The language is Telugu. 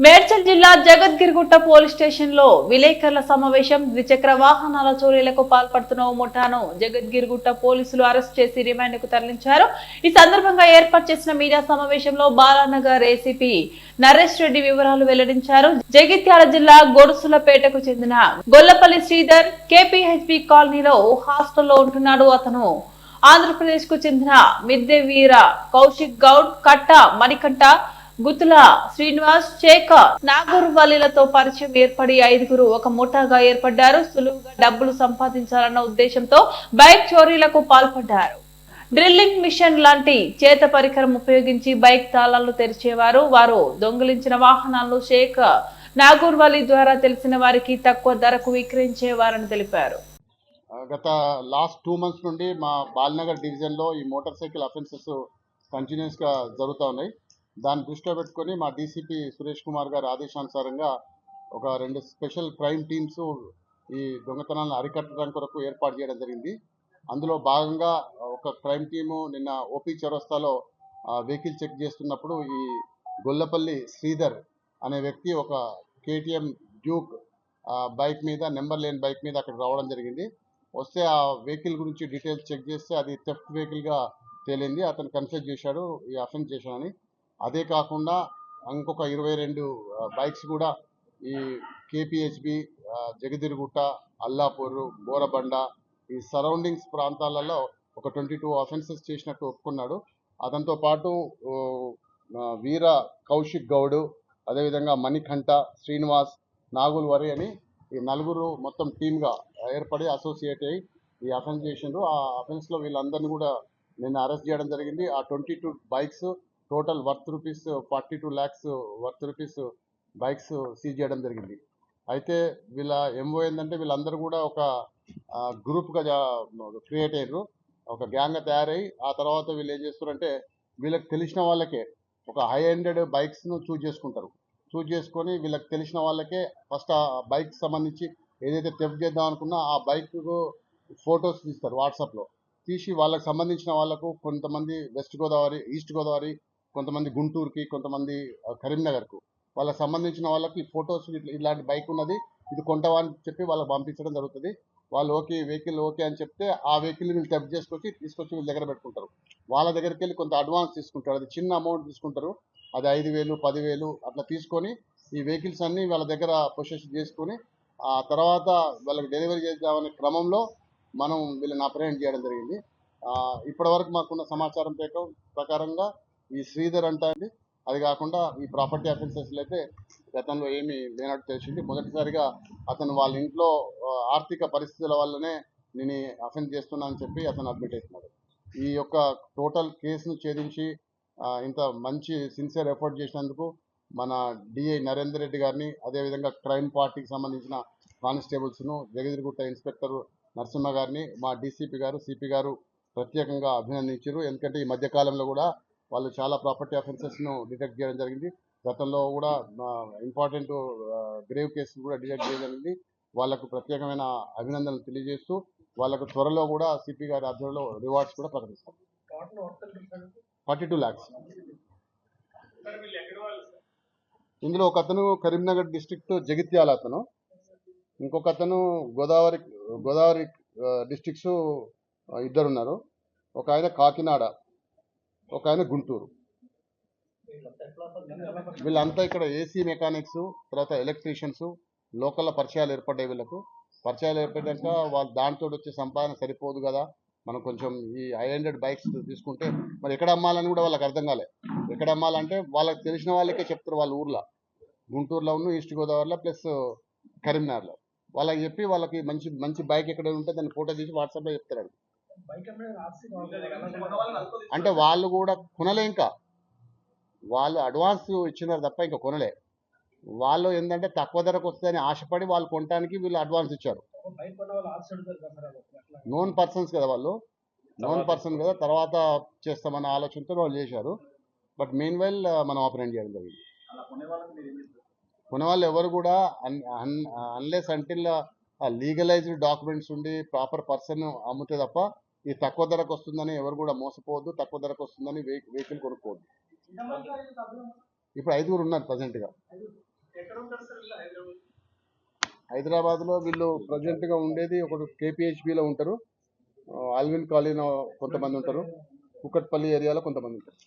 మేడ్చల్ జిల్లా జగద్గిరిగుట్ట పోలీస్ స్టేషన్ లో విలేకరుల సమావేశం. ద్విచక్ర వాహనాల చోరీలకు పాల్పడుతున్న ఓ ముఠాను జగద్గిరిగుట్ట పోలీసులు అరెస్ట్ చేసి రిమాండ్ కు తరలించారు. ఈ సందర్భంగా ఏర్పాటు చేసిన మీడియా సమావేశంలో బాలానగర్ ఏసీపీ నరేష్ రెడ్డి వివరాలు వెల్లడించారు. జగిత్యాల జిల్లా గొడుసులపేటకు చెందిన గొల్లపల్లి శ్రీధర్ కేపీహెచ్బి కాలనీలో హాస్టల్లో ఉంటున్నాడు. అతను ఆంధ్రప్రదేశ్ కు చెందిన మిద్దె వీర కౌశిక్ గౌడ్, కట్ట మణికంఠ, గుతుల శ్రీనివాస్, శేఖర్, నాగూర్వల్లిలతో పరిచయం ఏర్పడి ఐదుగురు ఒక ముఠాగా ఏర్పడ్డారు. సులువుగా డబ్బులు సంపాదించాలన్న ఉద్దేశంతో బైక్ చోరీలకు పాల్పడ్డారు. డ్రిల్లింగ్ మిషన్ లాంటి చేత పరికరం ఉపయోగించి బైక్ తాళాలను తెరిచేవారు. వారు దొంగిలించిన వాహనాలను శేఖర్, నాగూర్వల్లి ద్వారా తెలిసిన వారికి తక్కువ ధరకు విక్రయించేవారని తెలిపారు. గత లాస్ట్ 2 months నుండి మా బాలనగర్ డివిజన్లో ఈ మోటార్ సైకిల్ అఫెన్సెస్ కంటిన్యూస్గా జరుగుతూ ఉన్నాయి. దాన్ని దృష్టిలో పెట్టుకొని మా డీసీపీ సురేష్ కుమార్ గారి ఆదేశానుసారంగా ఒక 2 స్పెషల్ క్రైమ్ టీమ్స్ ఈ దొంగతనాలను అరికట్టడం కొరకు ఏర్పాటు చేయడం జరిగింది. అందులో భాగంగా ఒక క్రైమ్ టీము నిన్న ఓపీ చౌరస్తాలో వెహికల్ చెక్ చేస్తున్నప్పుడు ఈ గొల్లపల్లి శ్రీధర్ అనే వ్యక్తి ఒక కేటీఎం డ్యూక్ బైక్ మీద, నెంబర్ లేని బైక్ మీద అక్కడికి రావడం జరిగింది. వస్తే ఆ వెహికల్ గురించి డీటెయిల్స్ చెక్ చేస్తే అది థెఫ్ట్ వెహికల్గా తేలింది. అతను కన్ఫెస్ చేశాడు ఈ అఫెన్స్ చేశాడని. అదే కాకుండా ఇంకొక 22 బైక్స్ కూడా ఈ కేపీహెచ్బి, జగదిరుగుట్ట, అల్లాపూర్, బోరబండ ఈ సరౌండింగ్స్ ప్రాంతాలలో ఒక 22 అఫెన్సెస్ చేసినట్టు ఒప్పుకున్నాడు. అతనితో పాటు వీర కౌశిక్ గౌడ్, అదేవిధంగా మణికంఠ, శ్రీనివాస్, నాగుల్వరి అని ఈ 4 మొత్తం టీమ్గా ఏర్పడి అసోసియేట్ అయ్యి ఈ అఫెన్స్ చేసిండ్రు. ఆ అఫెన్స్లో వీళ్ళందరినీ కూడా నిన్న అరెస్ట్ చేయడం జరిగింది. ఆ 22 bikes total worth rupees 42 lakhs worth rupees bikes seize చేయడం జరిగింది. అయితే వీళ్ళ ఎంఓ ఏంటంటే వీళ్ళందరూ కూడా ఒక గ్రూప్గా క్రియేట్ అయ్యారు, ఒక గ్యాంగ్గా తయారై ఆ తర్వాత వీళ్ళు ఏం చేస్తారంటే వీళ్ళకి తెలిసిన వాళ్ళకే ఒక హై ఎండెడ్ బైక్స్ను చూజ్ చేసుకుంటారు. చూజ్ చేసుకొని వీళ్ళకి తెలిసిన వాళ్ళకే ఫస్ట్ ఆ బైక్ సంబంధించి ఏదైతే థెఫ్ట్ చేద్దాం అనుకున్నా ఆ బైక్ ఫొటోస్ తీస్తారు వాట్సాప్లో. తీసి వాళ్ళకి సంబంధించిన వాళ్ళకు కొంతమంది వెస్ట్ గోదావరి, ఈస్ట్ గోదావరి, కొంతమంది గుంటూరుకి, కొంతమంది కరీంనగర్కు వాళ్ళకి సంబంధించిన వాళ్ళకి ఫొటోస్ ఇలాంటి బైక్ ఉన్నది ఇది కొంటవా అని చెప్పి వాళ్ళకి పంపించడం జరుగుతుంది. వాళ్ళు ఓకే వెహికల్ ఓకే అని చెప్తే ఆ వెహికల్ వీళ్ళు థెఫ్ట్ తీసుకొచ్చి వీళ్ళ దగ్గర పెట్టుకుంటారు. వాళ్ళ దగ్గరికి వెళ్ళి కొంత అడ్వాన్స్ తీసుకుంటారు. అది చిన్న అమౌంట్ తీసుకుంటారు. అది 5,000, 10,000 అట్లా తీసుకొని ఈ వెహికల్స్ అన్నీ వాళ్ళ దగ్గర పొసెషన్ చేసుకొని ఆ తర్వాత వాళ్ళకి డెలివరీ చేద్దామనే క్రమంలో మనం వీళ్ళని అప్రహెండ్ చేయడం జరిగింది. ఇప్పటివరకు మాకున్న సమాచారం ప్రకారంగా ఈ శ్రీధర్ అండి, అది కాకుండా ఈ ప్రాపర్టీ అఫెన్సెస్లో అయితే గతంలో ఏమీ లేనట్టు తెలిసింది. మొదటిసారిగా అతను వాళ్ళ ఇంట్లో ఆర్థిక పరిస్థితుల వల్లనే నేను అఫెన్స్ చేస్తున్నా అని చెప్పి అతను అడ్మిట్ అవుతున్నాడు. ఈ యొక్క టోటల్ కేసును ఛేదించి ఇంత మంచి సిన్సియర్ ఎఫర్ట్ చేసినందుకు మన డిఐ నరేందర్ రెడ్డి గారిని, అదేవిధంగా క్రైమ్ పార్టీకి సంబంధించిన కానిస్టేబుల్స్ను, జగదిరిగుట్ట ఇన్స్పెక్టర్ నరసింహ గారిని మా డీసీపీ గారు, సిపి గారు ప్రత్యేకంగా అభినందించారు. ఎందుకంటే ఈ మధ్యకాలంలో కూడా వాళ్ళు చాలా ప్రాపర్టీ అఫెన్సెస్ను డిటెక్ట్ చేయడం జరిగింది. గతంలో కూడా ఇంపార్టెంట్ గ్రేవ్ కేసులు కూడా డిటెక్ట్ చేయడం జరిగింది. వాళ్ళకు ప్రత్యేకమైన అభినందనలు తెలియజేస్తూ వాళ్ళకు త్వరలో కూడా సిపి గారి ఆధ్వర్యంలో రివార్డ్స్ కూడా ప్రకటిస్తాం. 42 lakhs. ఇందులో ఒక అతను కరీంనగర్ డిస్ట్రిక్ట్ జగిత్యాల అతను, ఇంకొక అతను గోదావరి డిస్ట్రిక్ట్స్ 2 ఉన్నారు. ఒక ఆయన కాకినాడ, ఒక ఆయన గుంటూరు. వీళ్ళంతా ఇక్కడ ఏసీ మెకానిక్స్, తర్వాత ఎలక్ట్రీషియన్స్, లోకల్ పరిచయాలు ఏర్పడ్డాయి. వీళ్ళకు పరిచయాలు ఏర్పడ్డాక వాళ్ళు దాంతో వచ్చే సంపాదన సరిపోదు కదా, మనం కొంచెం ఈ హై ఎండెడ్ బైక్స్ తీసుకుంటే మరి ఎక్కడ అమ్మాలని కూడా వాళ్ళకి అర్థం కాలే. ఎక్కడ అమ్మాలంటే వాళ్ళకి తెలిసిన వాళ్ళకే చెప్తారు. వాళ్ళ ఊర్లో గుంటూరులో ఉన్న, ఈస్ట్ గోదావరిలో ప్లస్ కరీంనగర్లో వాళ్ళకి చెప్పి వాళ్ళకి మంచి మంచి బైక్ ఎక్కడ ఉంటే దాన్ని ఫోటో తీసి వాట్సాప్లో చెప్తారు. అంటే వాళ్ళు కూడా కొనలే, ఇంకా వాళ్ళు అడ్వాన్స్ ఇచ్చినారు తప్ప ఇంకా కొనలే. వాళ్ళు ఏంటంటే తక్కువ ధరకు వస్తుందని ఆశపడి వాళ్ళు కొనడానికి వీళ్ళు అడ్వాన్స్ ఇచ్చారు. నోన్ పర్సన్స్ కదా, వాళ్ళు నోన్ పర్సన్ కదా, తర్వాత చేస్తామన్న ఆలోచనతో వాళ్ళు చేశారు. బట్ మెయిన్ వైల్ మనం ఆపరేట్ చేయడం జరిగింది. కొనేవాళ్ళు ఎవరు కూడా అన్లెస్ అంటిల్ లీగలైజ్డ్ డాక్యుమెంట్స్ ఉండి ప్రాపర్ పర్సన్ అమ్ముతే తప్ప ఈ తక్కువ ధరకు వస్తుందని ఎవరు కూడా మోసపోవద్దు. తక్కువ ధరకు వస్తుందని వెహికల్ కొనుక్కోవద్దు. ఇప్పుడు 5 ఉన్నారు ప్రజెంట్గా. హైదరాబాద్లో వీళ్ళు ప్రజెంట్గా ఉండేది ఒకటి కేపీహెచ్బిలో ఉంటారు, ఆల్విన్ కాలనీలో కొంతమంది ఉంటారు, కుకట్పల్లి ఏరియాలో కొంతమంది ఉంటారు.